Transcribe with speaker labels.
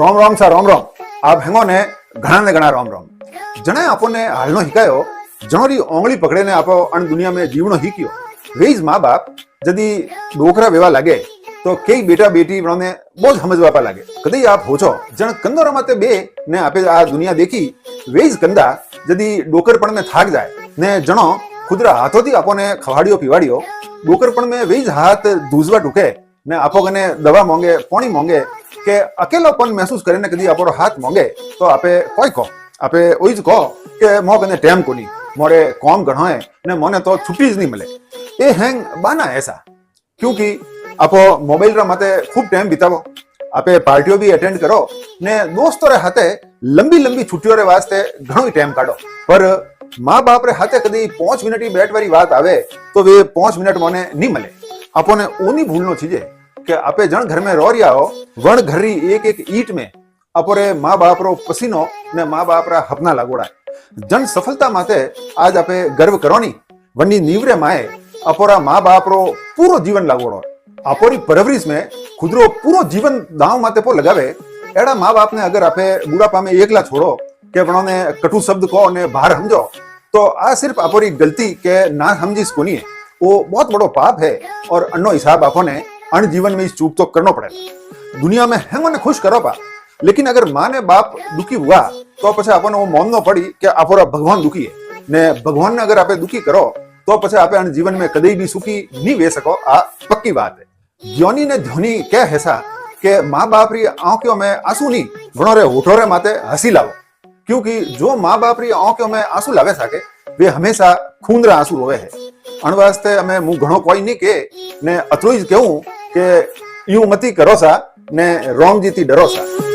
Speaker 1: રોમ રોમ સા રોમ રોમ આપ હેંગોને ઘણા રોમ રોમ જણે આપણને હાલનો હિકાયો જણોરી ઓંગળી પકડેને આપો અણ દુનિયા में જીવણો હિક્યો વેજ મા બાપ જદી ડોકરા વેવા લાગે તો કઈ બેટા બેટી ને બહુ જ સમજ બાપા લાગે કદી આપ હોચો જણ કંદો રમાતે બે ને આપે આ દુનિયા દેખી વેજ કંદા જદી ડોકરપણ में થાક જાય ને જણો ખુદરા હાથોથી આપોને ખવાડ્યો પીવાડ્યો ડોકરપણ में વેજ હાથ ધૂઝવા ટૂકે ને આપો કને દવા મોંગે પાણી મોંગે કે અકેલોપન મહેસૂસ કરીને કદી આપણો હાથ મોંગે તો આપે કોઈ કહો આપે ઓઈ જ કહો કે મો કને ટેમ કોની मोरे कौम गणो है ने मोने तो छुट्टी ज नहीं मिले ए हैंग बाना ऐसा क्योंकि आपो मोबाइल रा माते खूब टाइम बितावो आपे पार्टियों भी अटेंड करो ने दोस्तों रे हाथे लंबी लंबी छुट्टियों रे वास्ते घणो टाइम काढो पर माँ बाप रे हाथे कदी 5 मिनट की बैठ वाली बात आवे तो वे 5 मिनट मोने नहीं मिले आपने ओनी भूलनो छीजे के आपे जण घर में रो रिया हो वण घरी एक एक ईट में अपोरे माँ बाप रो पसीनो ने माँ बाप रा हपना लागोड़ा जन सफलता माते आज आपे गर्व करो नी वनी नीवरे माए अपोरा माँ बाप रो पूरो जीवन लागोड़ो अपोरी परवरिश में खुदरो पूरो जीवन दाव माते पो लगावे एड़ा माँ बाप ने अगर आपे बुढ़ापा में एकला छोड़ो के वणोने कटु शब्द को ने बाहर समझो तो आ सिर्फ अपोरी गलती के ना समझीस कोनी है वो बहुत बड़ो पाप है और अन्नो हिसाब आपने अण जीवन में इस चूक तो करनो पड़ेगा दुनिया में हेंगो ने खुश करो पा लेकिन अगर माँ ने बाप दुखी हुआ तो पछे आपने वो माननो पड़ी कि आपरा भगवान दुखी है ने भगवान ने अगर आपे दुखी करो तो पछे आपे अण जीवन में कदी भी सुखी नहीं वे सको आ पक्की बात है ज्ञानी ने ध्वनि क्या हैसा के माँ बाप री आंखों में आंसू नहीं घणो रे होठो रे माते हसी लावो क्योंकि जो माँ बाप री आंखों में आंसू लावे सके वे हमेशा खूंदरा आंसू रोवे है अण वास्ते अमे मु घणो कोई नहीं के ने अतरुं ज कहूं के यूं मती करो सा ने रोम जीती डरो सा।